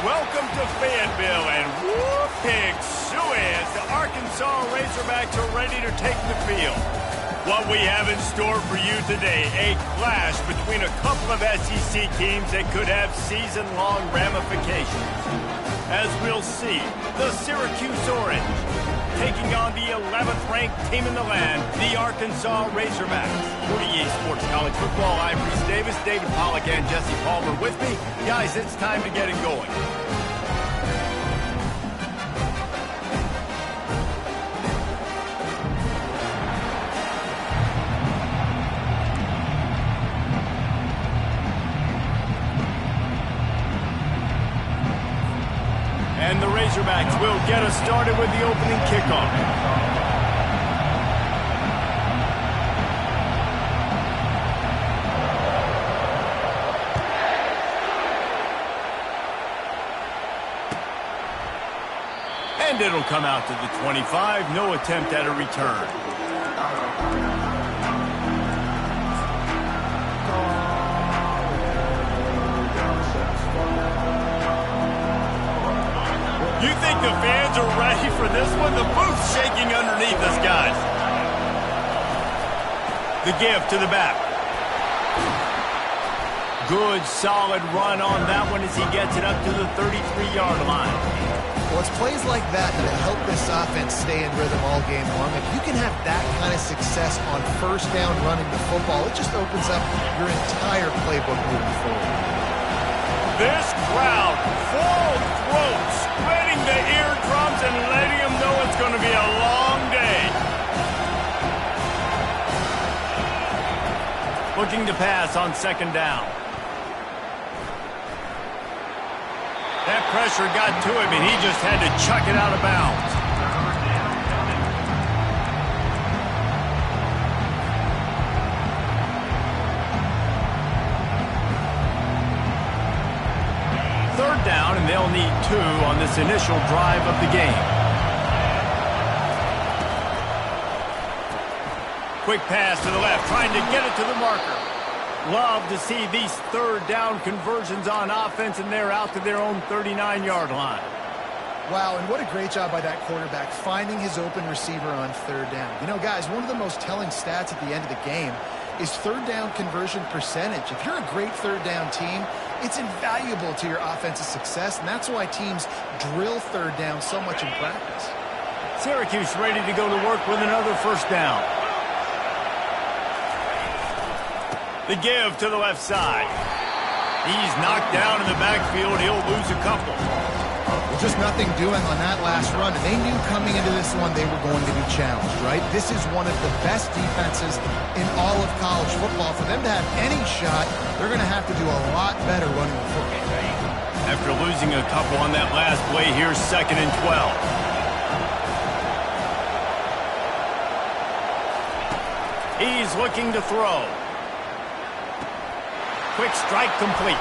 welcome to Fayetteville, and whoop, pig suey as the Arkansas Razorbacks are ready to take the field. What we have in store for you today, a clash between a couple of SEC teams that could have season-long ramifications. As we'll see, the Syracuse Orange taking on the 11th-ranked team in the land, the Arkansas Razorbacks. For EA Sports College Football, I'm Reese Davis, David Pollack, and Jesse Palmer with me. Guys, it's time to get it going. And the Razorbacks will get us started with the opening kickoff. And it'll come out to the 25. No attempt at a return. You think the fans are ready for this one? The booth's shaking underneath us, guys. The give to the back. Good, solid run on that one as he gets it up to the 33-yard line. Well, it's plays like that that help this offense stay in rhythm all game long. If you can have that kind of success on first down running the football, it just opens up your entire playbook moving forward. This crowd, full throat, spreading the eardrums and letting them know it's going to be a long day. Looking to pass on second down. That pressure got to him, and he just had to chuck it out of bounds. Third down, and they'll need 2 on this initial drive of the game. Quick pass to the left, trying to get it to the marker. Love to see these third down conversions on offense, and they're out to their own 39-yard line. Wow, and what a great job by that quarterback, finding his open receiver on third down. You know, guys, one of the most telling stats at the end of the game is third down conversion percentage. If you're a great third down team, it's invaluable to your offensive success, and that's why teams drill third down so much in practice. Syracuse ready to go to work with another first down. The give to the left side. He's knocked down in the backfield. He'll lose a couple. Well, just nothing doing on that last run, and they knew coming into this one they were going to be challenged, right? This is one of the best defenses in all of college football. For them to have any shot, they're going to have to do a lot better running the football. After losing a couple on that last play, here's 2nd and 12. He's looking to throw. Quick strike complete.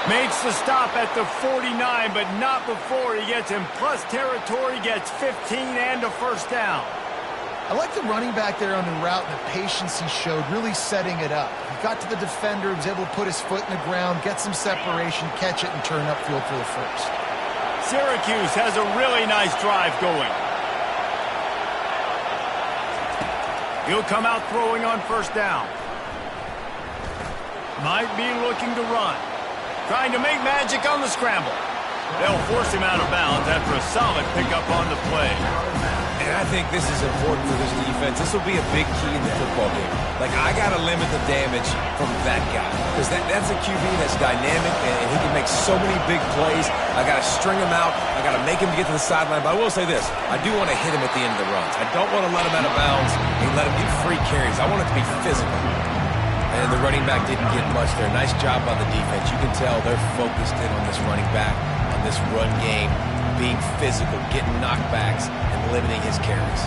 Makes the stop at the 49, but not before he gets in plus territory, gets 15 and a first down. I like the running back there on the route and the patience he showed, really setting it up. He got to the defender, was able to put his foot in the ground, get some separation, catch it, and turn upfield for the first. Syracuse has a really nice drive going. He'll come out throwing on first down. Might be looking to run. Trying to make magic on the scramble. They'll force him out of bounds after a solid pickup on the play. And I think this is important for this defense. This will be a big key in the football game. Like, I got to limit the damage from that guy. Because that's a QB that's dynamic, and he can make so many big plays. I got to string him out. I got to make him get to the sideline. But I will say this. I do want to hit him at the end of the runs. I don't want to let him out of bounds and let him get free carries. I want it to be physical. And the running back didn't get much there. Nice job on the defense. You can tell they're focused in on this running back, on this run game, being physical, getting knockbacks, and limiting his carries.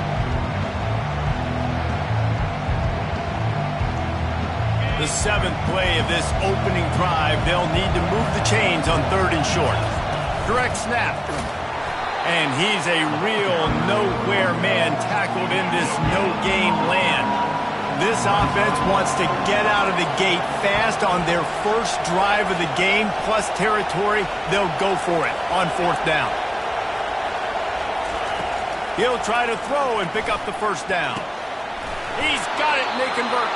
The 7th play of this opening drive, they'll need to move the chains on 3rd and short. Direct snap. And he's a real nowhere man tackled in this no-game land. This offense wants to get out of the gate fast on their first drive of the game, plus territory. They'll go for it on 4th down. He'll try to throw and pick up the first down. He's got it, and they convert.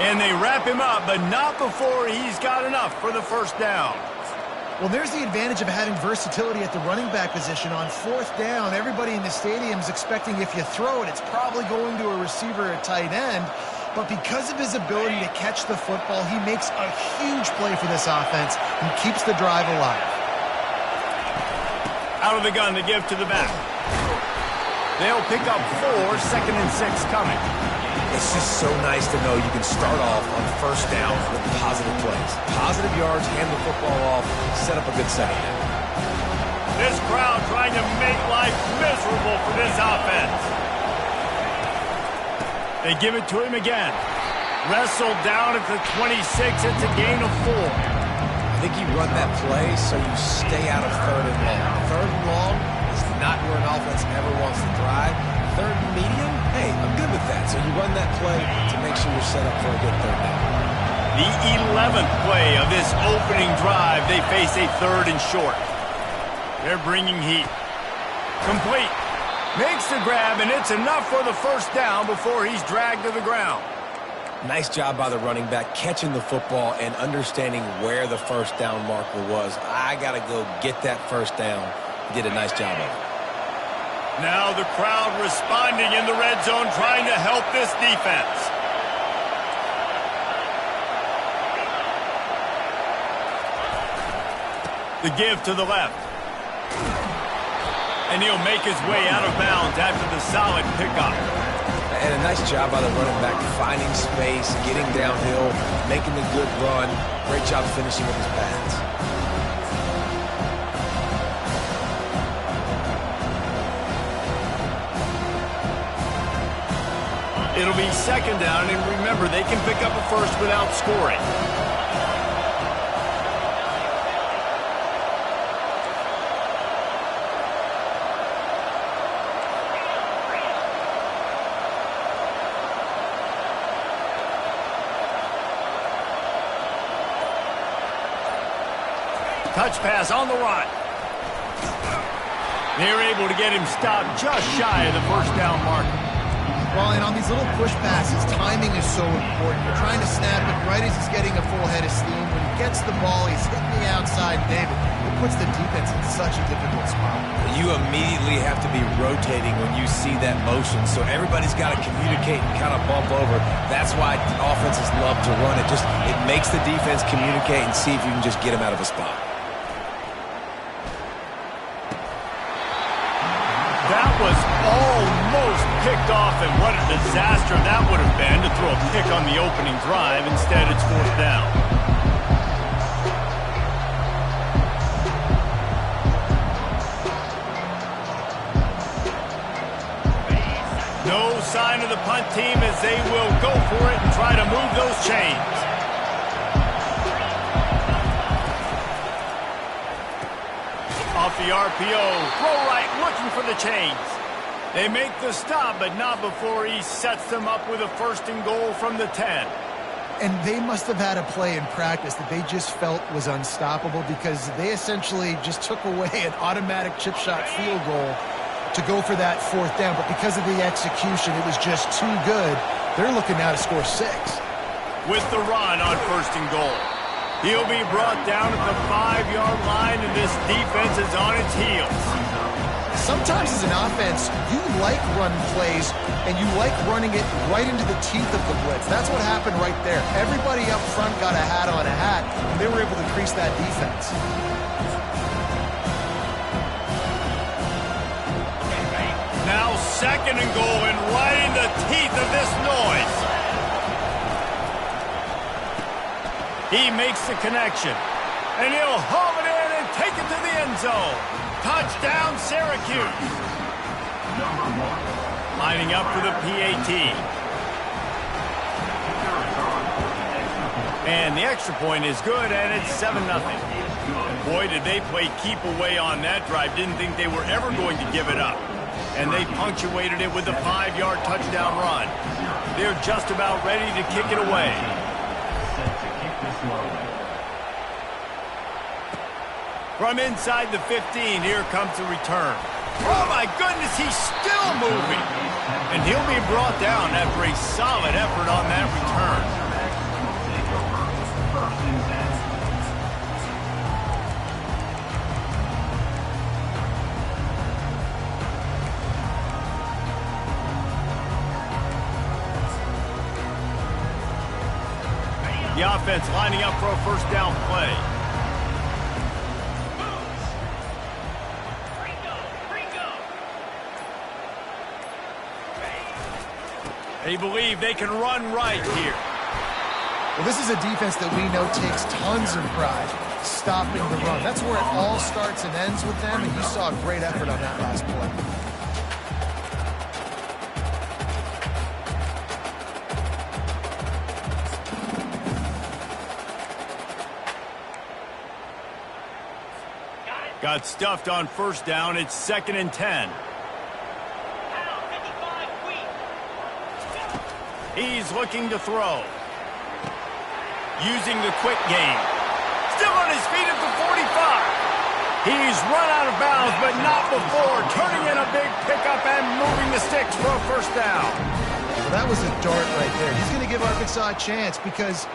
And they wrap him up, but not before he's got enough for the first down. Well, there's the advantage of having versatility at the running back position. On 4th down, everybody in the stadium is expecting if you throw it, it's probably going to a receiver at tight end. But because of his ability to catch the football, he makes a huge play for this offense and keeps the drive alive. Out of the gun to give to the back. They'll pick up 4, 2nd and 6 coming. It's just so nice to know you can start off on 1st down with positive plays. Positive yards, hand the football off, set up a good second down. This crowd trying to make life miserable for this offense. They give it to him again. Wrestled down at the 26. It's a gain of 4. I think you run that play so you stay out of 3rd and long. 3rd and long is not where an offense ever wants to thrive. 3rd and medium, hey, I'm good with that. So you run that play to make sure you're set up for a good 3rd down. The 11th play of this opening drive, they face a 3rd and short. They're bringing heat. Complete. Makes the grab, and it's enough for the first down before he's dragged to the ground. Nice job by the running back catching the football and understanding where the first down marker was. I got to go get that first down. He did a nice job of it. Now the crowd responding in the red zone, trying to help this defense. The give to the left. And he'll make his way out of bounds after the solid pickup. And a nice job by the running back finding space, getting downhill, making the good run. Great job finishing with his pads. It'll be 2nd down, and remember, they can pick up a first without scoring. Touch pass on the run. They're able to get him stopped just shy of the first down marker. Well, and on these little push passes, timing is so important. You're trying to snap it right as he's getting a full head of steam. When he gets the ball, he's hitting the outside, David. It puts the defense in such a difficult spot. You immediately have to be rotating when you see that motion, so everybody's got to communicate and kind of bump over. That's why offenses love to run it. It makes the defense communicate and see if you can just get him out of a spot. That was almost picked off, and what a disaster that would have been to throw a pick on the opening drive. Instead, it's 4th down. No sign of the punt team as they will go for it and try to move those chains. Off the RPO, throw right, looking for the chains. They make the stop, but not before he sets them up with a 1st and goal from the 10. And they must have had a play in practice that they just felt was unstoppable, because they essentially just took away an automatic chip shot field goal to go for that 4th down. But because of the execution, it was just too good. They're looking now to score 6. With the run on 1st and goal. He'll be brought down at the 5-yard line, and this defense is on its heels. Sometimes as an offense, you like run plays, and you like running it right into the teeth of the blitz. That's what happened right there. Everybody up front got a hat on a hat, and they were able to crease that defense. Now 2nd and goal, and right in the teeth of this noise. He makes the connection, and he'll haul it in and take it to the end zone. Touchdown, Syracuse. Lining up for the PAT. And the extra point is good, and it's 7-0. Boy, did they play keep away on that drive. Didn't think they were ever going to give it up. And they punctuated it with a 5-yard touchdown run. They're just about ready to kick it away. From inside the 15, here comes the return. Oh, my goodness, he's still moving. And he'll be brought down after a solid effort on that return. The offense lining up for a first down play. They believe they can run right here. Well, this is a defense that we know takes tons of pride stopping the run. That's where it all starts and ends with them, and you saw a great effort on that last play. Got stuffed on first down. It's 2nd and 10. He's looking to throw. Using the quick game. Still on his feet at the 45. He's run out of bounds, but not before. Turning in a big pickup and moving the sticks for a first down. Well, that was a dart right there. He's going to give Arkansas a chance because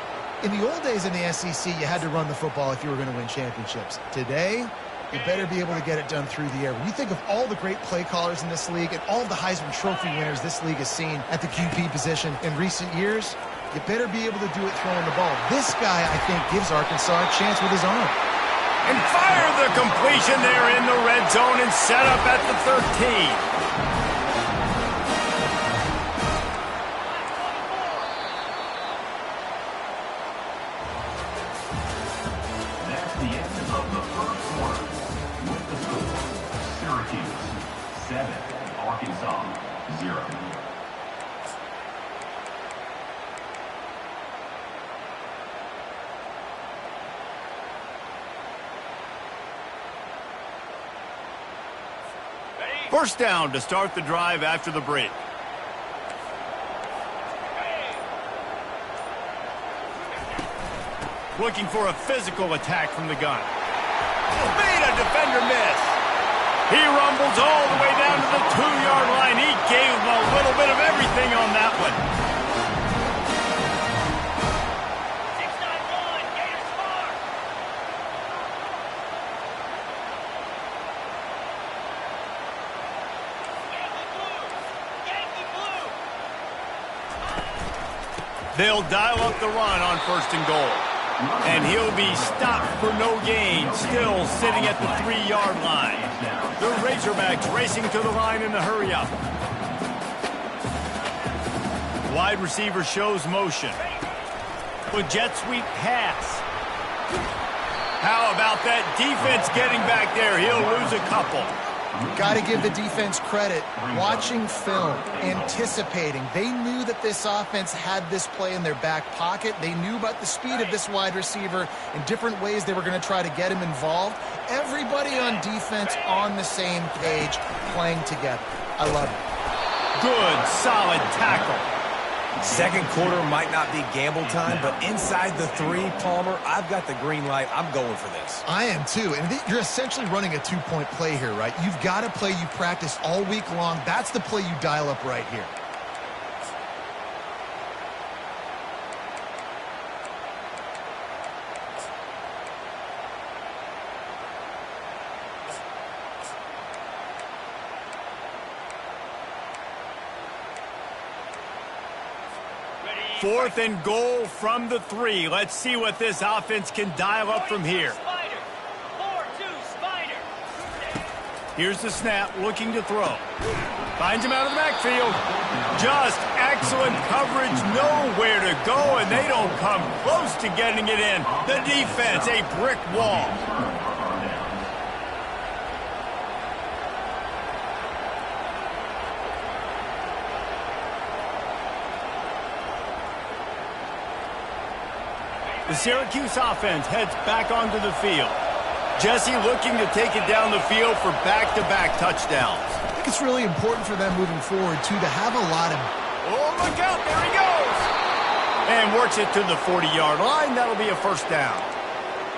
in the old days in the SEC, you had to run the football if you were going to win championships. Today, you better be able to get it done through the air. When you think of all the great play callers in this league and all of the Heisman Trophy winners this league has seen at the QB position in recent years, you better be able to do it throwing the ball. This guy, I think, gives Arkansas a chance with his arm. And fire the completion there in the red zone and set up at the 13. First down to start the drive after the break. Looking for a physical attack from the gun. Made a defender miss. He rumbles all the way down to the 2-yard line. He gave him a little bit of everything on that one. They'll dial up the run on 1st and goal. And he'll be stopped for no gain, still sitting at the 3-yard line. The Razorbacks racing to the line in the hurry-up. Wide receiver shows motion. With jet sweep pass. How about that defense getting back there? He'll lose a couple. Got to give the defense credit. Watching film, anticipating. They knew that this offense had this play in their back pocket. They knew about the speed of this wide receiver and different ways they were going to try to get him involved. Everybody on defense on the same page, playing together. I love it. Good, solid tackle. Second quarter might not be gamble time, but inside the 3, Palmer, I've got the green light. I'm going for this. I am too. And you're essentially running a 2-point play here, right? You've got a play you practice all week long. That's the play you dial up right here. Fourth and goal from the 3. Let's see what this offense can dial up from here. Here's the snap, looking to throw. Finds him out of the backfield. Just excellent coverage, nowhere to go, and they don't come close to getting it in. The defense, a brick wall. The Syracuse offense heads back onto the field. Jesse looking to take it down the field for back-to-back touchdowns. I think it's really important for them moving forward, too, to have a lot of Oh, look out. There he goes. And works it to the 40-yard line. That'll be a first down.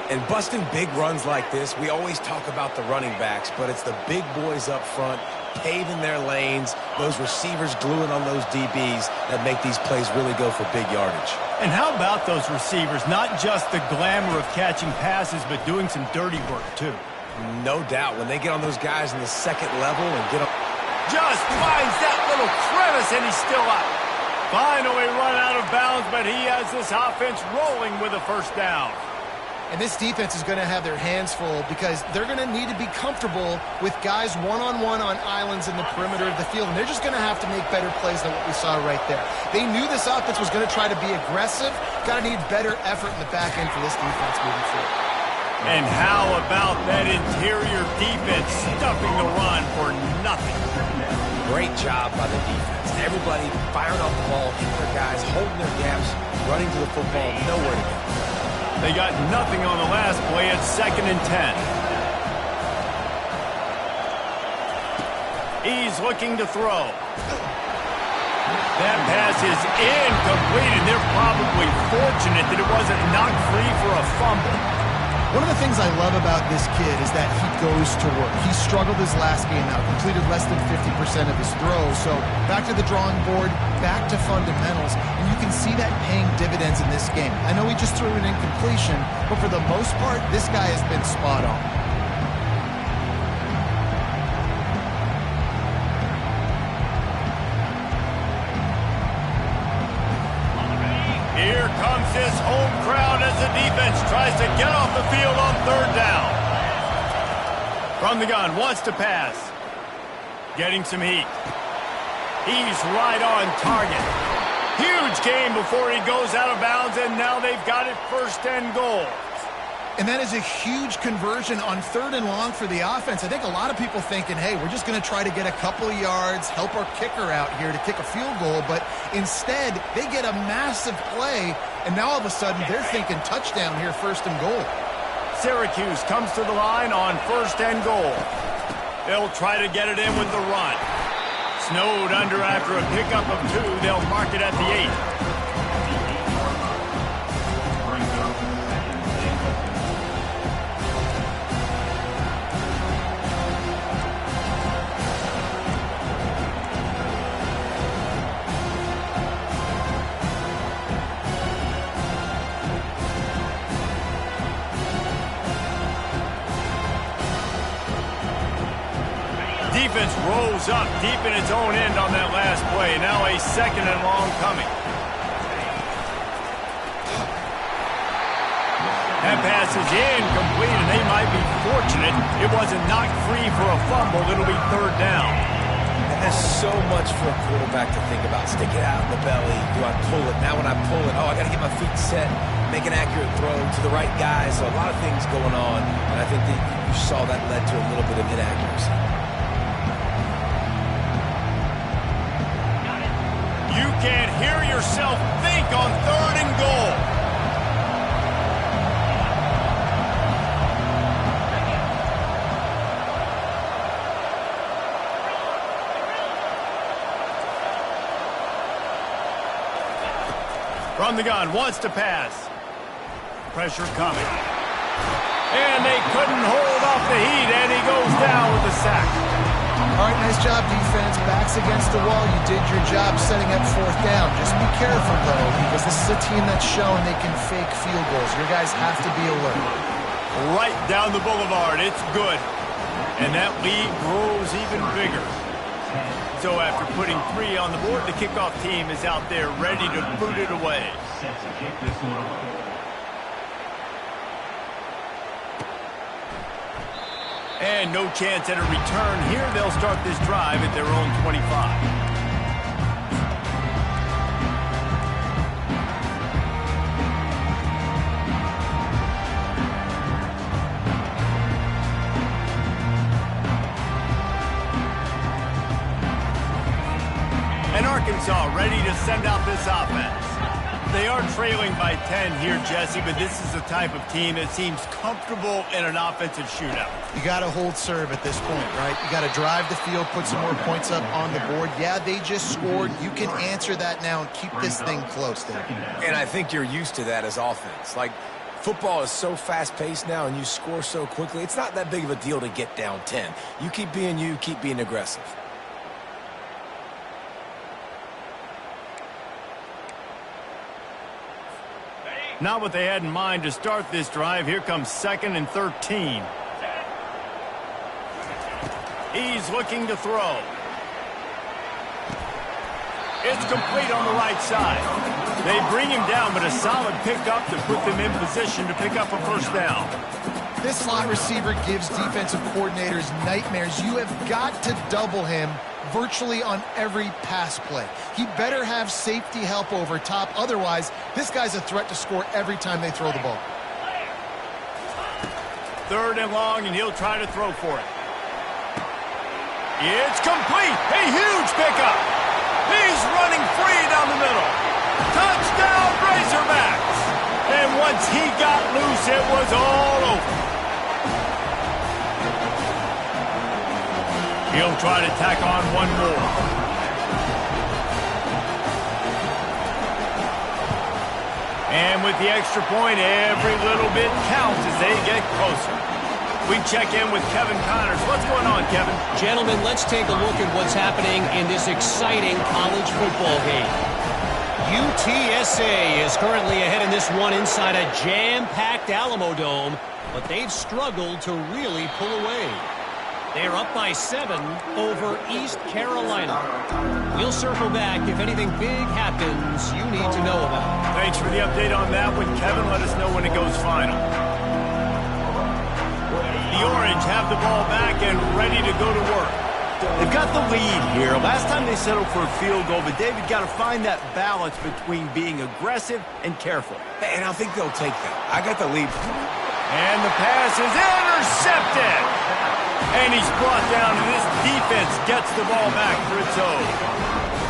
And busting big runs like this, we always talk about the running backs, but it's the big boys up front paving their lanes, those receivers gluing on those DBs that make these plays really go for big yardage. And how about those receivers? Not just the glamour of catching passes, but doing some dirty work, too. No doubt. When they get on those guys in the second level and get them... Just finds that little crevice, and he's still up. Finally run out of bounds, but he has this offense rolling with a first down. And this defense is going to have their hands full because they're going to need to be comfortable with guys one-on-one on islands in the perimeter of the field. And they're just going to have to make better plays than what we saw right there. They knew this offense was going to try to be aggressive. Got to need better effort in the back end for this defense moving forward. And how about that interior defense stuffing the run for nothing? Great job by the defense. Everybody firing off the ball, hitting their guys, holding their gaps, running to the football, nowhere to go. They got nothing on the last play at 2nd and 10. He's looking to throw. That pass is incomplete, and they're probably fortunate that it wasn't knocked free for a fumble. One of the things I love about this kid is that he goes to work. He struggled his last game out, completed less than 50% of his throws. So back to the drawing board, back to fundamentals, and you can see that paying dividends in this game. I know he just threw an incompletion, but for the most part, this guy has been spot on. Here comes this home crowd as the defense tries to get off the field on 3rd down. From the gun, wants to pass. Getting some heat. He's right on target. Huge game before he goes out of bounds, and now they've got it 1st and goal. And that is a huge conversion on 3rd and long for the offense. I think a lot of people thinking, hey, we're just going to try to get a couple of yards, help our kicker out here to kick a field goal. But instead, they get a massive play, and now all of a sudden they're thinking touchdown here, 1st and goal. Syracuse comes to the line on 1st and goal. They'll try to get it in with the run. Snowed under after a pickup of 2. They'll mark it at the 8. Defense rolls up deep in its own end on that last play. Now a 2nd and long coming. That pass is incomplete, and they might be fortunate it wasn't knocked free for a fumble. It'll be 3rd down. There's so much for a quarterback to think about. Stick it out in the belly. Do I pull it? Now when I pull it, I got to get my feet set, make an accurate throw to the right guy. So a lot of things going on, and I think that you saw that led to a little bit of inaccuracy. You can't hear yourself think on 3rd and goal. From the gun, wants to pass. Pressure coming. And they couldn't hold off the heat, and he goes down with a sack. All right, nice job, defense. Backs against the wall. You did your job setting up 4th down. Just be careful, though, because this is a team that's shown they can fake field goals. Your guys have to be alert. Right down the boulevard. It's good. And that lead grows even bigger. So after putting 3 on the board, the kickoff team is out there ready to boot it away. And no chance at a return here. They'll start this drive at their own 25. And Arkansas ready to send out this offense. They are trailing by 10 here, Jesse, but this is the type of team that seems comfortable in an offensive shootout. You got to hold serve at this point, right? You got to drive the field, put some more points up on the board. Yeah, they just scored. You can answer that now and keep this thing close there. And I think you're used to that as offense. Like, football is so fast-paced now and you score so quickly, it's not that big of a deal to get down 10. You, keep being aggressive. Not what they had in mind to start this drive. Here comes 2nd and 13. He's looking to throw. It's complete on the right side. They bring him down, but a solid pickup to put them in position to pick up a first down. This slot receiver gives defensive coordinators nightmares. You have got to double him virtually on every pass play. He better have safety help over top. Otherwise, this guy's a threat to score every time they throw the ball. 3rd and long, and he'll try to throw for it. It's complete. A huge pickup. He's running free down the middle. Touchdown, Razorbacks. And once he got loose, it was all over. He'll try to tack on one more. And with the extra point, every little bit counts as they get closer. We check in with Kevin Connors. What's going on, Kevin? Gentlemen, let's take a look at what's happening in this exciting college football game. UTSA is currently ahead in this one inside a jam-packed Alamo Dome, but they've struggled to really pull away. They're up by 7 over East Carolina. We'll circle back if anything big happens you need to know about. Thanks for the update on that one, Kevin. Let us know when it goes final. The Orange have the ball back and ready to go to work. They've got the lead here. Last time they settled for a field goal, but David got to find that balance between being aggressive and careful. And I think they'll take that. I got the lead. And the pass is intercepted. And he's brought down, and this defense gets the ball back for its own.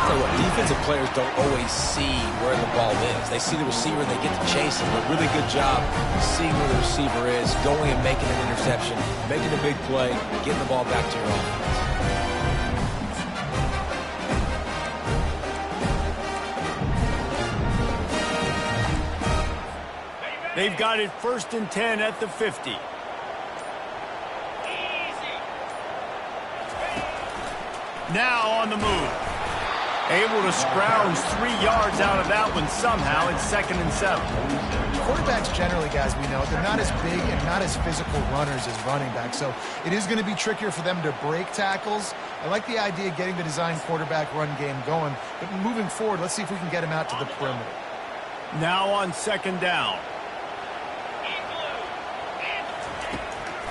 Tell you what, defensive players don't always see where the ball is. They see the receiver, they get to chase him. A really good job seeing where the receiver is, going and making an interception, making a big play, getting the ball back to your offense. They've got it 1st and 10 at the 50. Now on the move. Able to scrounge 3 yards out of that one somehow. It's 2nd and 7. Quarterbacks generally, guys, we know, they're not as big and not as physical runners as running backs, so it is going to be trickier for them to break tackles. I like the idea of getting the design quarterback run game going, but moving forward, let's see if we can get him out to the perimeter. Now on 2nd down.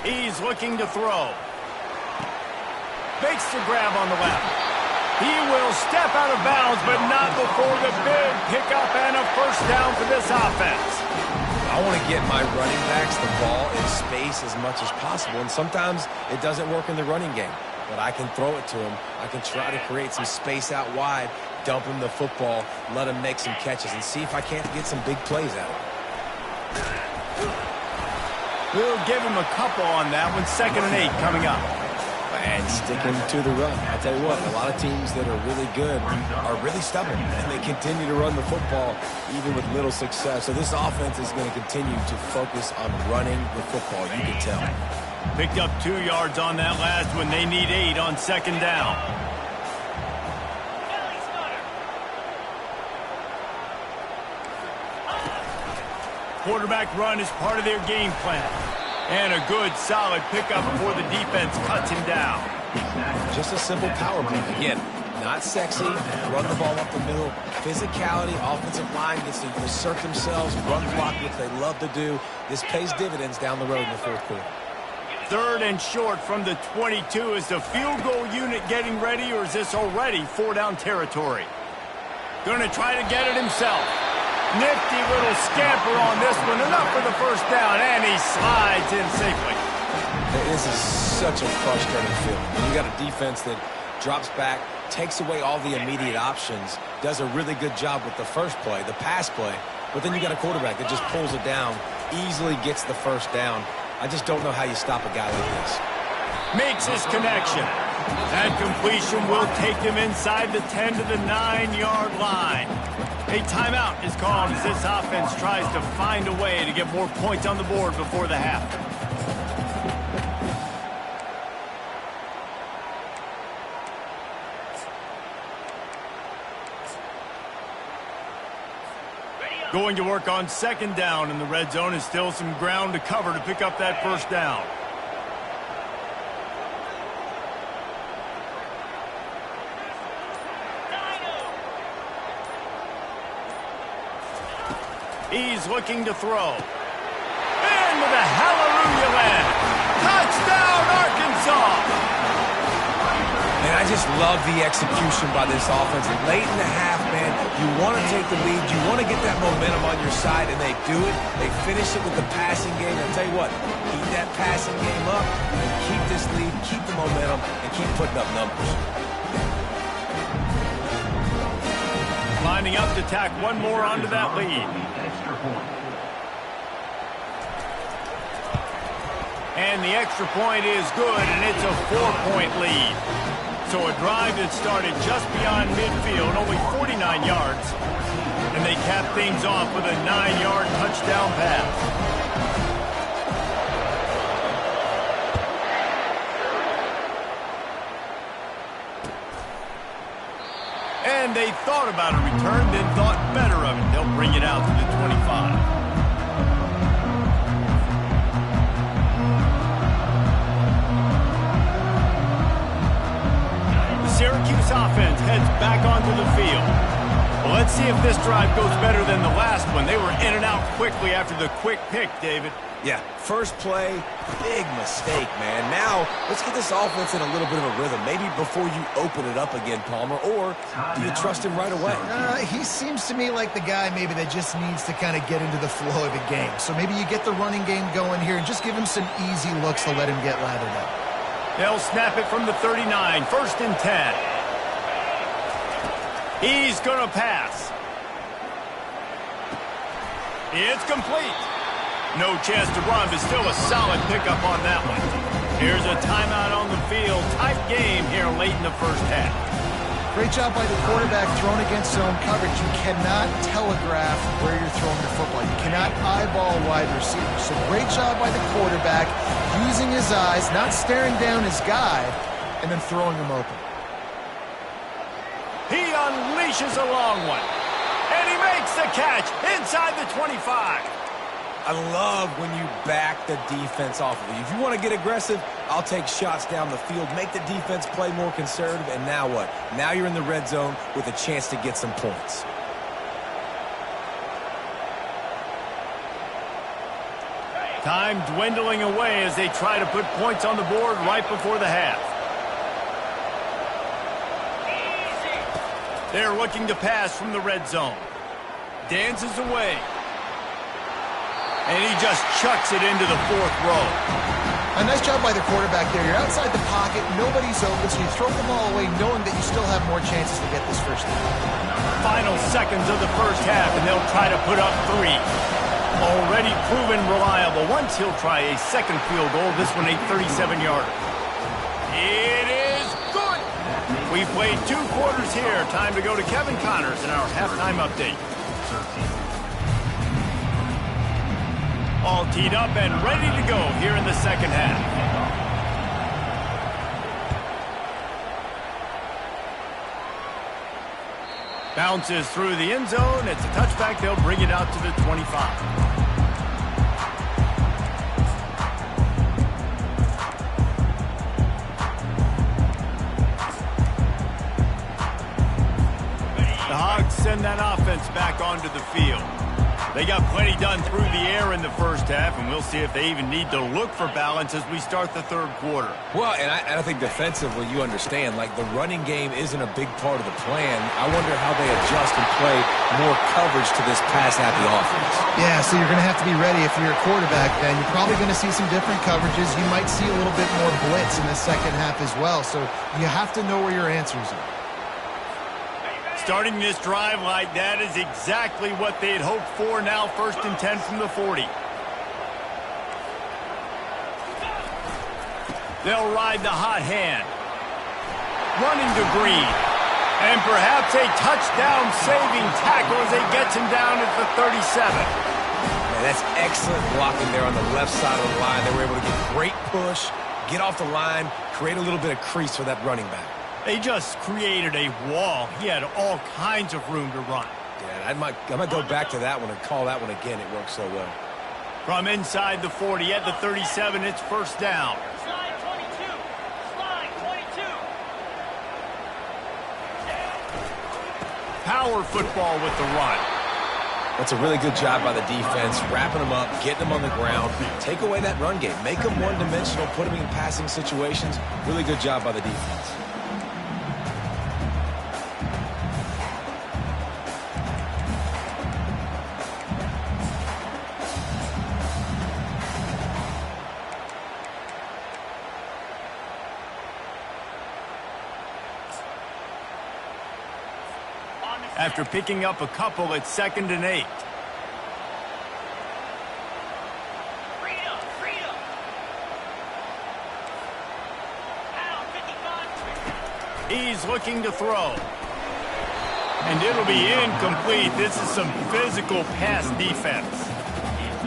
He's looking to throw. Makes the grab on the left. He will step out of bounds, but not before the big pickup and a first down for this offense. I want to get my running backs the ball in space as much as possible, and sometimes it doesn't work in the running game, but I can throw it to him. I can try to create some space out wide, dump him the football, let him make some catches, and see if I can't get some big plays out of him. We'll give him a couple on that one. 2nd and 8 coming up. And sticking to the run. I tell you what, a lot of teams that are really good are really stubborn, and they continue to run the football even with little success. So this offense is going to continue to focus on running the football, you can tell. Picked up 2 yards on that last one. They need 8 on 2nd down. Quarterback run is part of their game plan. And a good, solid pickup before the defense cuts him down. Just a simple power play. Again, not sexy, run the ball up the middle. Physicality, offensive line gets to assert themselves, run block, which they love to do. This pays dividends down the road in the 4th quarter. 3rd and short from the 22. Is the field goal unit getting ready, or is this already 4-down territory? Going to try to get it himself. Nifty little scamper on this one. Enough for the first down, and he slides in safely. This is such a frustrating feeling. You got a defense that drops back, takes away all the immediate options, does a really good job with the first play, the pass play, but then you got a quarterback that just pulls it down, easily gets the first down. I just don't know how you stop a guy like this. Makes his connection. That completion will take him inside the 10 to the 9-yard line. A timeout is called as this offense tries to find a way to get more points on the board before the half. Going to work on second down in the red zone is still some ground to cover to pick up that first down. He's looking to throw. And with a hallelujah land. Touchdown, Arkansas! And I just love the execution by this offense. Late in the half, man, you want to take the lead. You want to get that momentum on your side, and they do it. They finish it with the passing game. I'll tell you what, keep that passing game up, keep this lead, keep the momentum, and keep putting up numbers. Lining up to tack one more onto that lead. And the extra point is good, and it's a 4-point lead. So a drive that started just beyond midfield, only 49 yards. And they cap things off with a 9-yard touchdown pass. And they thought about a return, then thought better of it. They'll bring it out to the 25. Syracuse offense heads back onto the field. Well, let's see if this drive goes better than the last one. They were in and out quickly after the quick pick, David. Yeah, first play, big mistake, man. Now, let's get this offense in a little bit of a rhythm. Maybe before you open it up again, Palmer, or do you trust him right away? He seems to me like the guy maybe that just needs to kind of get into the flow of the game. So maybe you get the running game going here and just give him some easy looks to let him get lathered up. They'll snap it from the 39, 1st and 10. He's going to pass. It's complete. No chance to run, but still a solid pickup on that one. Here's a timeout on the field. Tight game here late in the first half. Great job by the quarterback thrown against zone coverage. You cannot telegraph where you're throwing the football. You cannot eyeball wide receivers. So great job by the quarterback using his eyes, not staring down his guy, and then throwing him open. He unleashes a long one. And he makes the catch inside the 25. I love when you back the defense off of you. If you want to get aggressive, I'll take shots down the field, make the defense play more conservative, and now what? Now you're in the red zone with a chance to get some points. Time dwindling away as they try to put points on the board right before the half. They're looking to pass from the red zone. Dances away. And he just chucks it into the 4th row. A nice job by the quarterback there. You're outside the pocket, nobody's open, so you throw the ball away knowing that you still have more chances to get this first down. Final seconds of the first half, and they'll try to put up 3. Already proven reliable. Once he'll try a second field goal, this one a 37-yarder. It is good! We played 2 quarters here. Time to go to Kevin Connors in our halftime update. All teed up and ready to go here in the second half. Bounces through the end zone. It's a touchback. They'll bring it out to the 25. The Hogs send that offense back onto the field. They got plenty done through the air in the first half, and we'll see if they even need to look for balance as we start the third quarter. Well, and I think defensively, you understand, like the running game isn't a big part of the plan. I wonder how they adjust and play more coverage to this pass-happy offense. Yeah, so you're going to have to be ready if you're a quarterback, then. You're probably going to see some different coverages. You might see a little bit more blitz in the second half as well, so you have to know where your answers are. Starting this drive like that is exactly what they had hoped for. Now 1st and 10 from the 40. They'll ride the hot hand. Running to Green. And perhaps a touchdown-saving tackle as they gets him down at the 37. Man, that's excellent blocking there on the left side of the line. They were able to get great push, get off the line, create a little bit of crease for that running back. They just created a wall. He had all kinds of room to run. Yeah, I might go back to that one and call that one again. It worked so well. From inside the 40 at the 37, it's 1st down. Slide 22. Slide 22. Power football with the run. That's a really good job by the defense, wrapping them up, getting them on the ground. Take away that run game. Make them one-dimensional, put them in passing situations. Really good job by the defense. After picking up a couple, it's 2nd and 8. Freedom. Freedom. Out 55. He's looking to throw. And it'll be incomplete. This is some physical pass defense.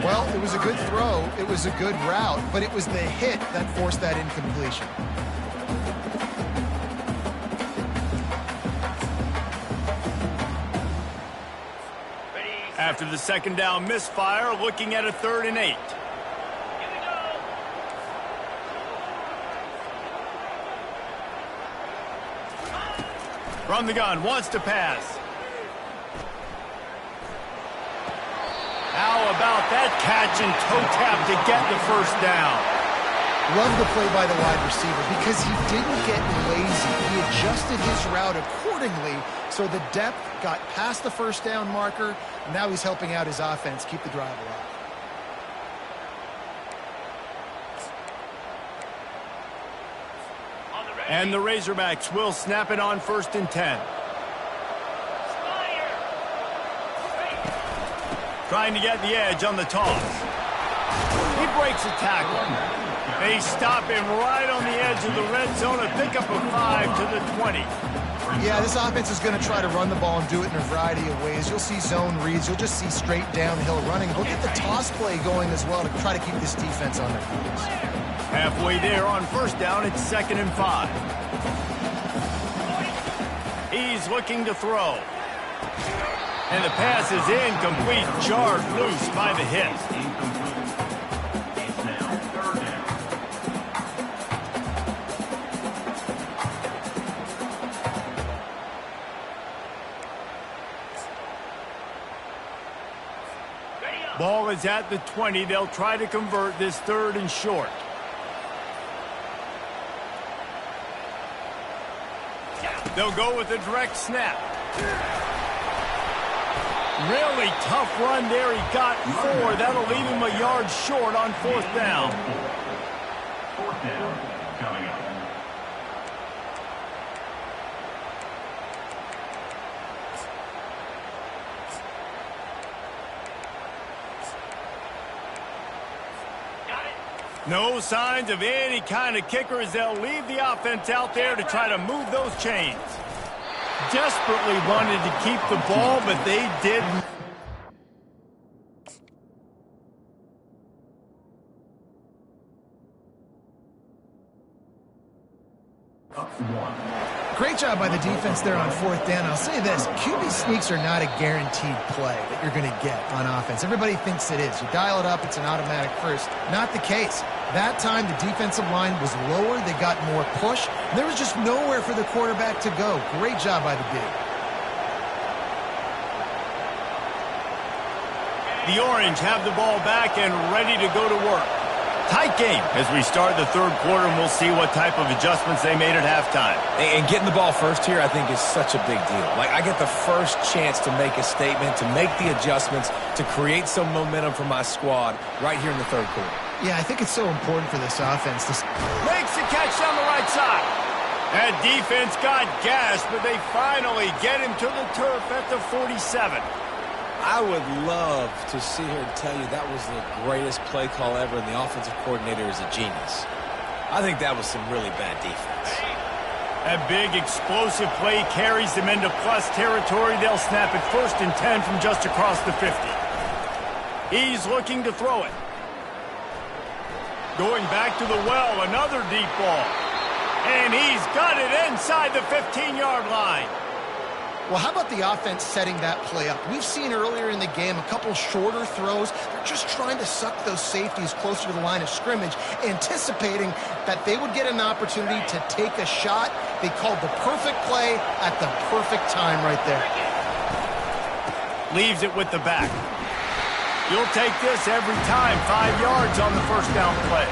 Well, it was a good throw. It was a good route, but it was the hit that forced that incompletion. After the 2nd down misfire, looking at a 3rd and 8. Here we go. From the gun, wants to pass. How about that catch and toe tap to get the 1st down? Love the play by the wide receiver because he didn't get lazy. He adjusted his route accordingly, so the depth got past the 1st down marker. Now he's helping out his offense keep the drive alive. And the Razorbacks will snap it on 1st and 10. Trying to get the edge on the toss. He breaks a tackle. They stop him right on the edge of the red zone and pick up a 5 to the 20. Yeah, this offense is going to try to run the ball and do it in a variety of ways. You'll see zone reads. You'll just see straight downhill running. They'll get the toss play going as well to try to keep this defense on their heels. Halfway there on 1st down, it's 2nd and 5. He's looking to throw. And the pass is incomplete, jarred loose by the hit. Ball is at the 20. They'll try to convert this 3rd and short. They'll go with a direct snap. Really tough run there. He got 4. That'll leave him a yard short on 4th down. 4th down coming up. No signs of any kind of kicker as they'll leave the offense out there to try to move those chains. Desperately wanted to keep the ball, but they didn't. Great job by the defense there on 4th down. I'll say this, QB sneaks are not a guaranteed play that you're going to get on offense. Everybody thinks it is. You dial it up, it's an automatic first. Not the case. That time, the defensive line was lower. They got more push. And there was just nowhere for the quarterback to go. Great job by the D. The Orange have the ball back and ready to go to work. Tight game as we start the 3rd quarter, and we'll see what type of adjustments they made at halftime. And getting the ball first here, I think, is such a big deal. Like, I get the first chance to make a statement, to make the adjustments, to create some momentum for my squad right here in the 3rd quarter. Yeah, I think it's so important for this offense. Makes the catch down the right side. That defense got gassed, but they finally get him to the turf at the 47. I would love to sit here and tell you that was the greatest play call ever, and the offensive coordinator is a genius. I think that was some really bad defense. That big explosive play carries them into plus territory. They'll snap it 1st and 10 from just across the 50. He's looking to throw it. Going back to the well, another deep ball. And he's got it inside the 15-yard line. Well, how about the offense setting that play up? We've seen earlier in the game a couple shorter throws. They're just trying to suck those safeties closer to the line of scrimmage, anticipating that they would get an opportunity to take a shot. They called the perfect play at the perfect time right there. Leaves it with the back. You'll take this every time. 5 yards on the 1st down play.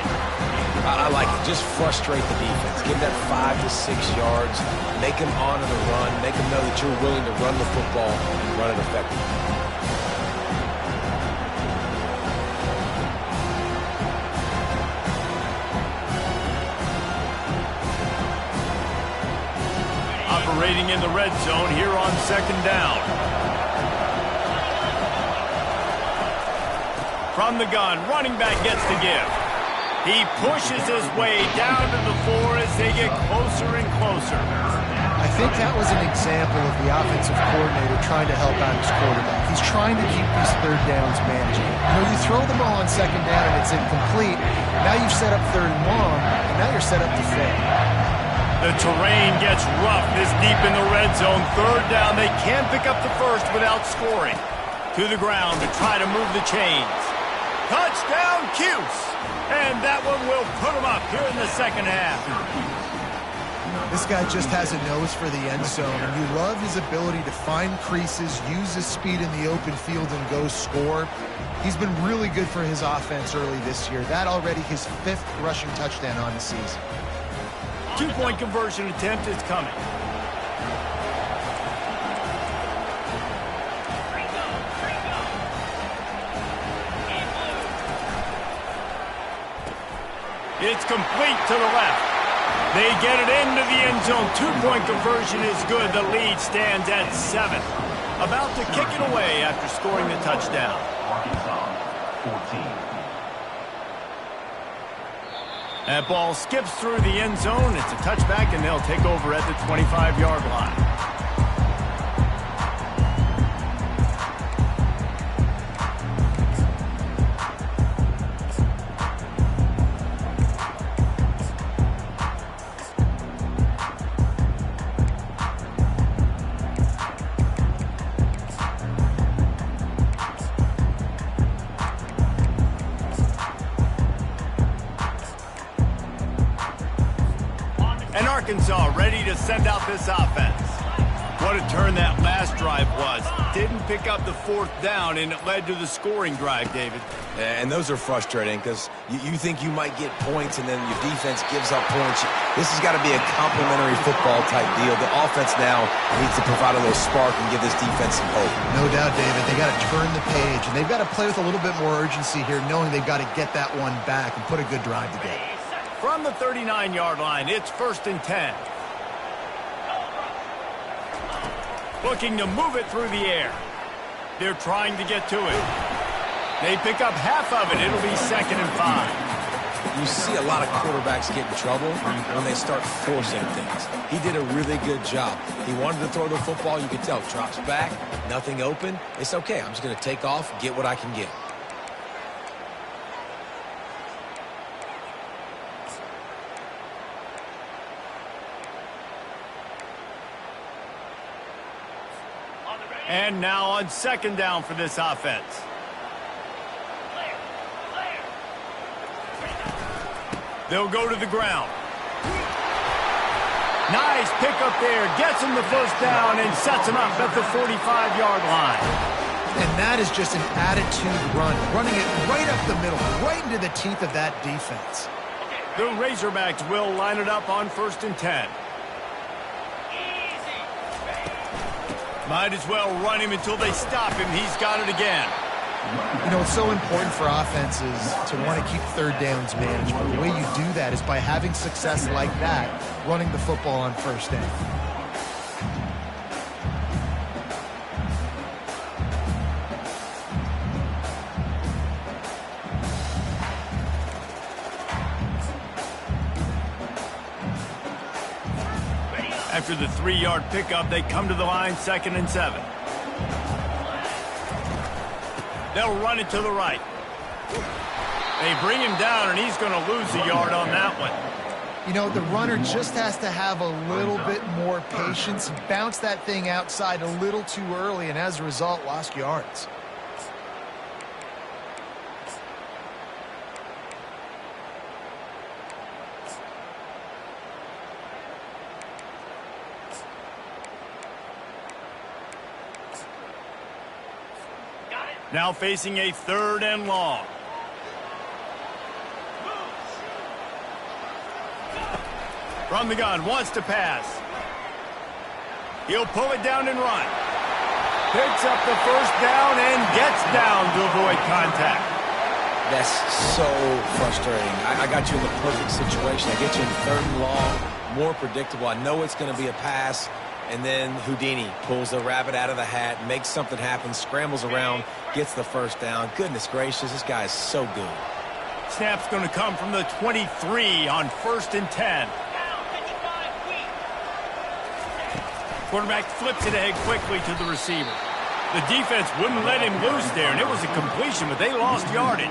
I like it. Just frustrate the defense. Give that 5 to 6 yards. Make them honor the run. Make them know that you're willing to run the football and run it effectively. Operating in the red zone here on 2nd down. From the gun, running back gets to give. He pushes his way down to the 4 as they get closer and closer. I think that was an example of the offensive coordinator trying to help out his quarterback. He's trying to keep these 3rd downs manageable. You know, you throw the ball on 2nd down and it's incomplete. Now you've set up 3rd and long, and now you're set up to fail. The terrain gets rough this deep in the red zone. 3rd down, they can't pick up the 1st without scoring. To the ground to try to move the chains. Touchdown, Cuse! And that one will put him up here in the 2nd half. This guy just has a nose for the end zone, and you love his ability to find creases, use his speed in the open field, and go score. He's been really good for his offense early this year. That already his 5th rushing touchdown on the season. 2-point conversion attempt is coming. It's complete to the left. They get it into the end zone. 2-point conversion is good. The lead stands at 7. About to kick it away after scoring the touchdown. Arkansas, 14. That ball skips through the end zone. It's a touchback, and they'll take over at the 25-yard line. And Arkansas ready to send out this offense. What a turn that last drive was. Didn't pick up the 4th down, and it led to the scoring drive, David. And those are frustrating because you think you might get points and then your defense gives up points. This has got to be a complementary football type deal. The offense now needs to provide a little spark and give this defense some hope. No doubt, David. They got to turn the page, and they've got to play with a little bit more urgency here, knowing they've got to get that one back and put a good drive together. From the 39-yard line, it's 1st and 10. Looking to move it through the air. They're trying to get to it. They pick up half of it. It'll be 2nd and 5. You see a lot of quarterbacks get in trouble when they start forcing things. He did a really good job. He wanted to throw the football. You could tell. Drops back, nothing open. It's okay. I'm just going to take off, get what I can get. And now on 2nd down for this offense. They'll go to the ground. Nice pick up there. Gets him the 1st down and sets him up at the 45-yard line. And that is just an attitude run, running it right up the middle, right into the teeth of that defense. The Razorbacks will line it up on 1st and 10. Might as well run him until they stop him. He's got it again. You know, it's so important for offenses to want to keep third downs managed, but the way you do that is by having success like that, running the football on first down. After the 3-yard pickup, they come to the line, 2nd and 7. They'll run it to the right. They bring him down, and he's going to lose a yard on that one. You know, the runner just has to have a little bit more patience. He bounced that thing outside a little too early, and as a result, lost yards. Now facing a 3rd and long. From the gun, wants to pass. He'll pull it down and run. Picks up the 1st down and gets down to avoid contact. That's so frustrating. I got you in the perfect situation. I get you in 3rd and long, more predictable. I know it's going to be a pass. And then Houdini pulls the rabbit out of the hat, makes something happen, scrambles around, gets the 1st down. Goodness gracious, this guy is so good. Snap's going to come from the 23 on 1st and 10. Quarterback flips it ahead quickly to the receiver. The defense wouldn't let him loose there, and it was a completion, but they lost yardage.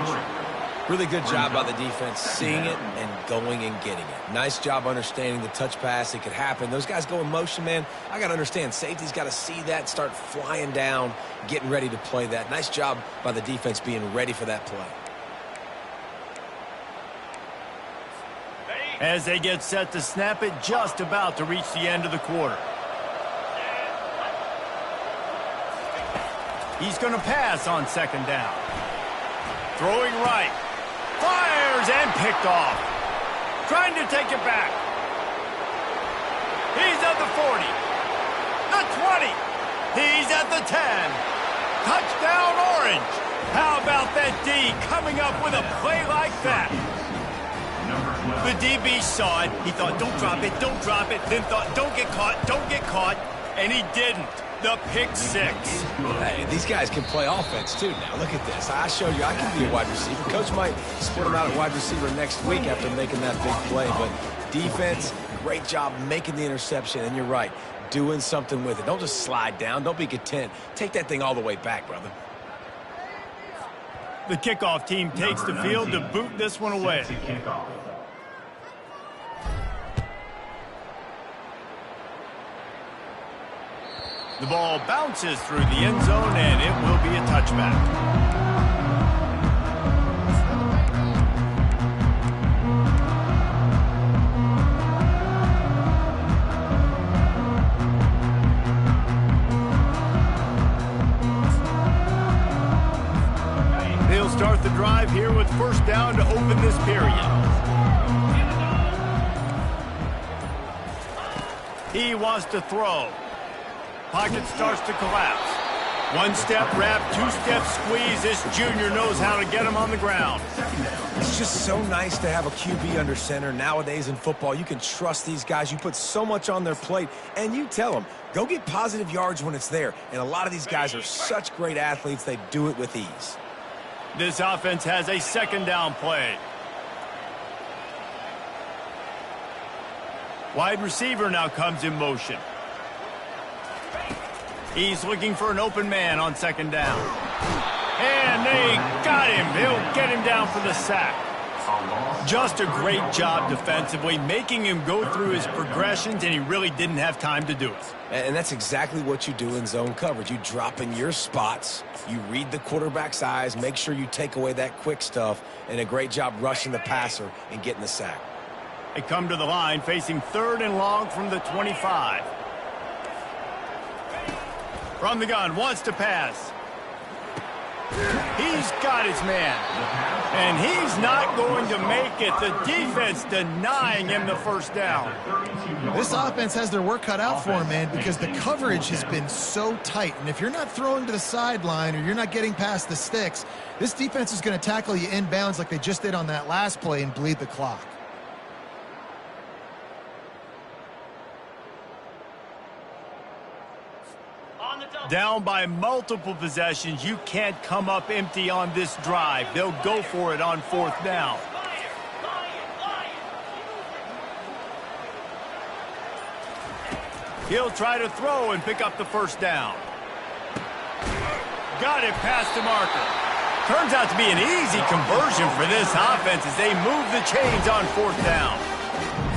Really good job by the defense, seeing it and going and getting it. Nice job understanding the touch pass. It could happen. Those guys go in motion, man. I got to understand, safety's got to see that, start flying down, getting ready to play that. Nice job by the defense being ready for that play. As they get set to snap it, just about to reach the end of the quarter. He's going to pass on 2nd down. Throwing right. Fires and picked off. Trying to take it back. He's at the 40. The 20. He's at the 10. Touchdown Orange. How about that D coming up with a play like that? The DB saw it. He thought, don't drop it, don't drop it. Then thought, don't get caught. And he didn't. The pick 6. Hey, these guys can play offense, too, now. Look at this. I showed you I can be a wide receiver. Coach might split him out at wide receiver next week after making that big play. But defense, great job making the interception. And you're right, doing something with it. Don't just slide down. Don't be content. Take that thing all the way back, brother. The kickoff team takes the field to boot this one away. The ball bounces through the end zone, and it will be a touchback. They'll start the drive here with 1st down to open this period. He wants to throw. Pocket starts to collapse. 1-step wrap, 2-step squeeze. This junior knows how to get him on the ground. It's just so nice to have a QB under center. Nowadays in football, you can trust these guys. You put so much on their plate, and you tell them, go get positive yards when it's there. And a lot of these guys are such great athletes, they do it with ease. This offense has a 2nd down play. Wide receiver now comes in motion. He's looking for an open man on 2nd down. And they got him. They'll get him down for the sack. Just a great job defensively, making him go through his progressions, and he really didn't have time to do it. And that's exactly what you do in zone coverage. You drop in your spots, you read the quarterback's eyes, make sure you take away that quick stuff, and a great job rushing the passer and getting the sack. They come to the line facing 3rd and long from the 25. From the gun, wants to pass. He's got his man. And he's not going to make it. The defense denying him the first down. This offense has their work cut out for him, man, because the coverage has been so tight. And if you're not throwing to the sideline or you're not getting past the sticks, this defense is going to tackle you inbounds like they just did on that last play and bleed the clock. Down by multiple possessions, you can't come up empty on this drive. They'll go for it on fourth down. He'll try to throw and pick up the first down. Got it past the marker. Turns out to be an easy conversion for this offense as they move the chains on fourth down.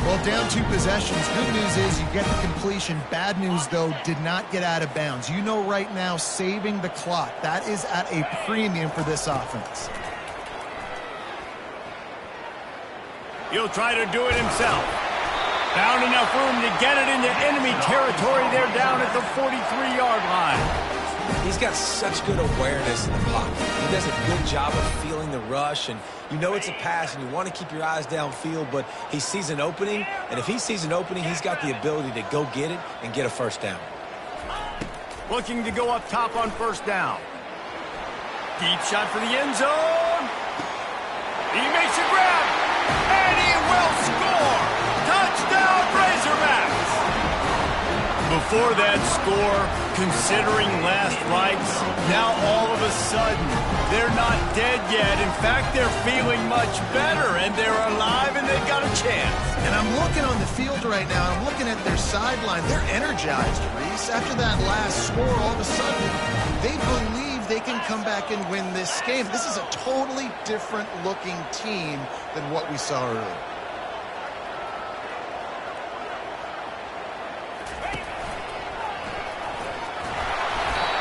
Well, down 2 possessions. Good news is you get the completion. Bad news, though, did not get out of bounds. You know right now, saving the clock. That is at a premium for this offense. He'll try to do it himself. Found enough room to get it into enemy territory. They're down at the 43-yard line. He's got such good awareness in the pocket. He does a good job of feeling the rush, and you know it's a pass, and you want to keep your eyes downfield, but he sees an opening, and if he sees an opening, he's got the ability to go get it and get a first down. Looking to go up top on first down. Deep shot for the end zone. He makes a grab, and he will score. Touchdown, Razorbacks. Before that score, considering last rites, now all of a sudden, they're not dead yet. In fact, they're feeling much better, and they're alive, and they've got a chance. And I'm looking on the field right now, I'm looking at their sideline. They're energized, Reese. After that last score, all of a sudden, they believe they can come back and win this game. This is a totally different-looking team than what we saw earlier.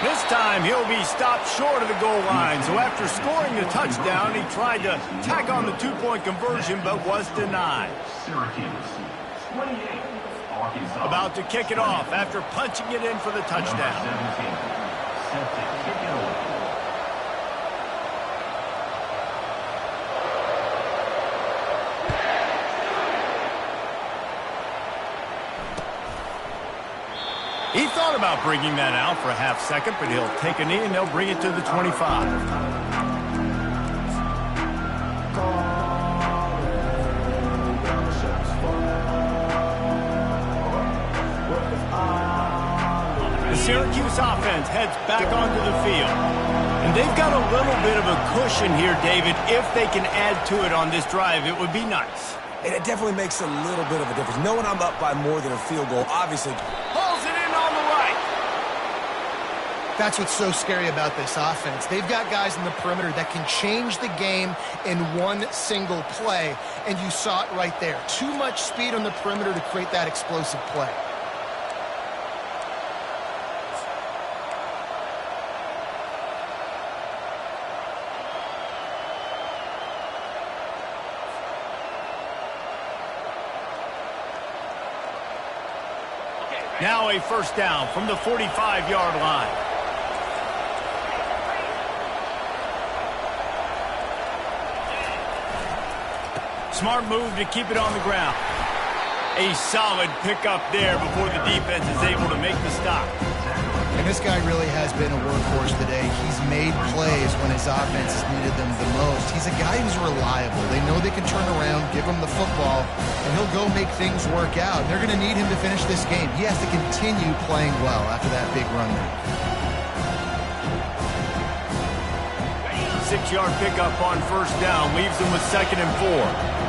This time, he'll be stopped short of the goal line. So after scoring the touchdown, he tried to tack on the 2-point conversion, but was denied. About to kick it off after punching it in for the touchdown. He thought about bringing that out for a half second, but he'll take a knee and they'll bring it to the 25. The Syracuse offense heads back onto the field. And they've got a little bit of a cushion here, David. If they can add to it on this drive, it would be nice. And it definitely makes a little bit of a difference. Knowing I'm up by more than a field goal, obviously. Pulls it in on the right. That's what's so scary about this offense. They've got guys in the perimeter that can change the game in one single play, and you saw it right there. Too much speed on the perimeter to create that explosive play. Now a first down from the 45-yard line. Smart move to keep it on the ground. A solid pickup there before the defense is able to make the stop. And this guy really has been a workhorse today. He's made plays when his offense has needed them the most. He's a guy who's reliable. They know they can turn around, give him the football, and he'll go make things work out. They're going to need him to finish this game. He has to continue playing well after that big run there. 6-yard pickup on first down leaves them with 2nd and 4.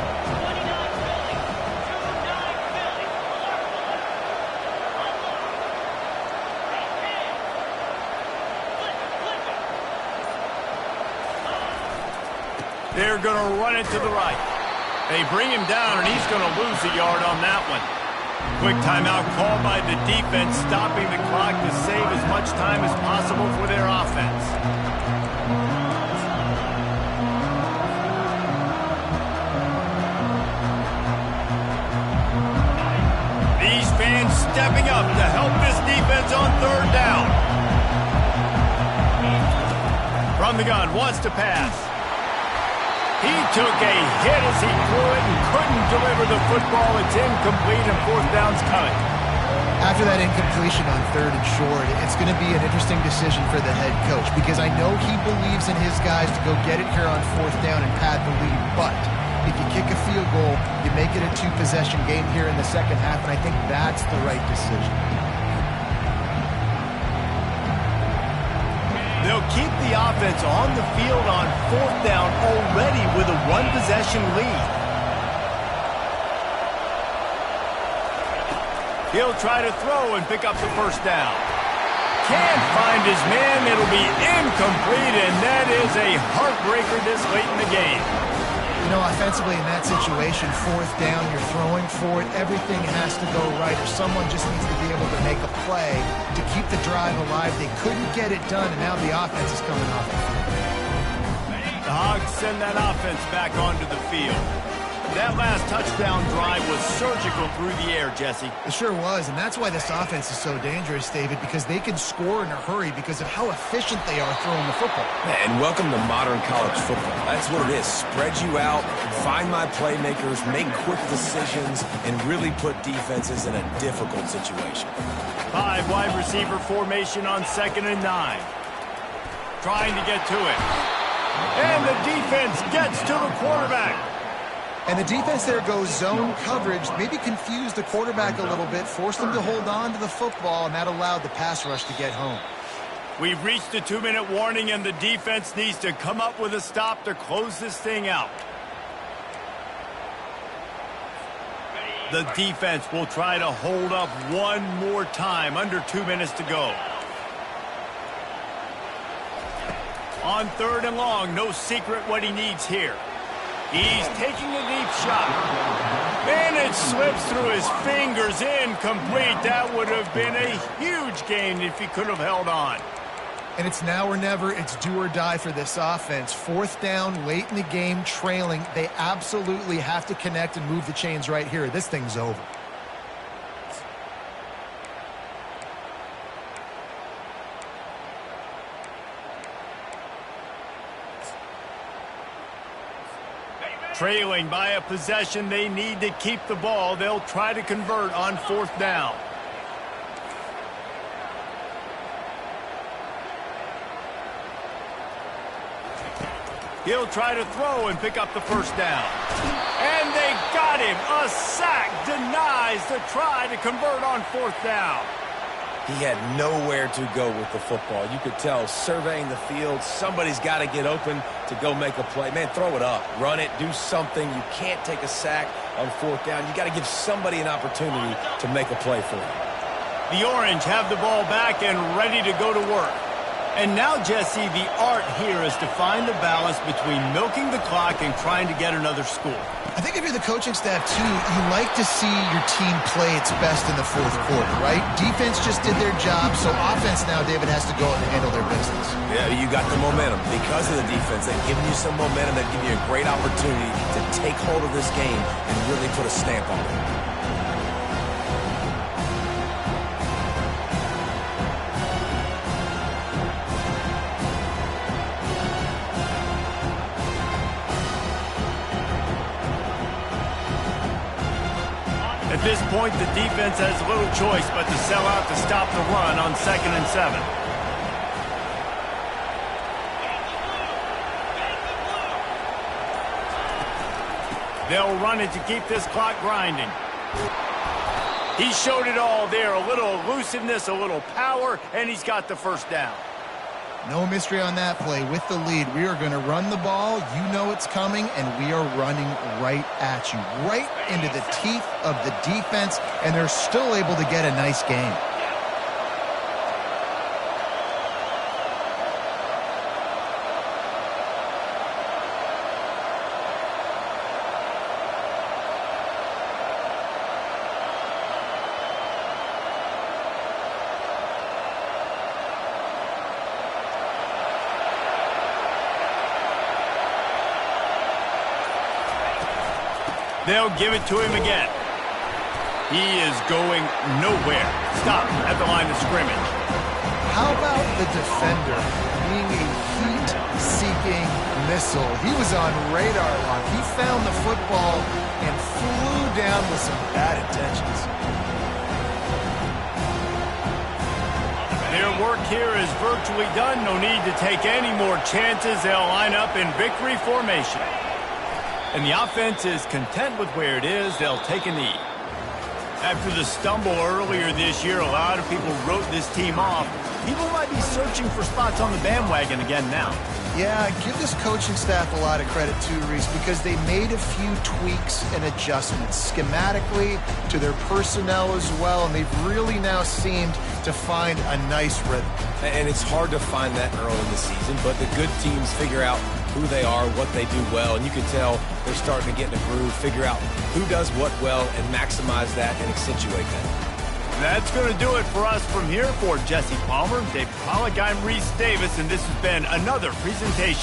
They're going to run it to the right. They bring him down, and he's going to lose a yard on that one. Quick timeout called by the defense, stopping the clock to save as much time as possible for their offense. These fans stepping up to help this defense on third down. From the gun, wants to pass. He took a hit as he threw it and couldn't deliver the football. It's incomplete and fourth down's coming. After that incompletion on third and short, it's going to be an interesting decision for the head coach because I know he believes in his guys to go get it here on fourth down and pad the lead, but if you kick a field goal, you make it a two-possession game here in the second half, and I think that's the right decision. They'll keep the offense on the field on fourth down already with a one-possession lead. He'll try to throw and pick up the first down. Can't find his man. It'll be incomplete, and that is a heartbreaker this late in the game. You know, offensively in that situation, fourth down, you're throwing for it, everything has to go right, or someone just needs to be able to make a play to keep the drive alive. They couldn't get it done, and now the offense is coming off the field. The Hogs send that offense back onto the field. That last touchdown drive was surgical through the air, Jesse. It sure was, and that's why this offense is so dangerous, David, because they can score in a hurry because of how efficient they are throwing the football. And welcome to modern college football. That's what it is. Spread you out, find my playmakers, make quick decisions, and really put defenses in a difficult situation. 5 wide receiver formation on 2nd and 9. Trying to get to it. And the defense gets to the quarterback. And the defense there goes zone coverage, maybe confused the quarterback a little bit, forced him to hold on to the football, and that allowed the pass rush to get home. We've reached a 2-minute warning, and the defense needs to come up with a stop to close this thing out. The defense will try to hold up one more time, under 2 minutes to go. On 3rd and long, no secret what he needs here. He's taking a deep shot. And it slips through his fingers, incomplete. That would have been a huge gain if he could have held on. And it's now or never. It's do or die for this offense. Fourth down, late in the game, trailing. They absolutely have to connect and move the chains right here. This thing's over. Trailing by a possession, they need to keep the ball. They'll try to convert on 4th down. He'll try to throw and pick up the first down. And they got him. A sack denies the try to convert on 4th down. He had nowhere to go with the football. You could tell, surveying the field, somebody's got to get open to go make a play. Man, throw it up. Run it. Do something. You can't take a sack on 4th down. You got to give somebody an opportunity to make a play for you. The Orange have the ball back and ready to go to work. And now, Jesse, the art here is to find the balance between milking the clock and trying to get another score. I think if you're the coaching staff, too, you like to see your team play its best in the fourth quarter, right? Defense just did their job, so offense now, David, has to go and handle their business. Yeah, you got the momentum. Because of the defense, they've given you some momentum. They've given you a great opportunity to take hold of this game and really put a stamp on it. At this point, the defense has little choice but to sell out to stop the run on 2nd and 7. They'll run it to keep this clock grinding. He showed it all there, a little elusiveness, a little power, and he's got the first down. No mystery on that play. With the lead, we are going to run the ball. You know it's coming, and we are running right at you, right into the teeth of the defense, and they're still able to get a nice game. They'll give it to him again. He is going nowhere. Stop at the line of scrimmage. How about the defender being a heat seeking missile. He was on radar lock. He found the football and flew down with some bad intentions. Their work here is virtually done. No need to take any more chances. They'll line up in victory formation. And the offense is content with where it is. They'll take a knee. After the stumble earlier this year, a lot of people wrote this team off. People might be searching for spots on the bandwagon again now. Yeah, give this coaching staff a lot of credit too, Reese, because they made a few tweaks and adjustments schematically to their personnel as well, and they've really now seemed to find a nice rhythm. And it's hard to find that early in the season, but the good teams figure out who they are, what they do well, and you can tell they're starting to get in a groove, figure out who does what well, and maximize that and accentuate that. That's going to do it for us from here. For Jesse Palmer, David Pollack, I'm Reese Davis, and this has been another presentation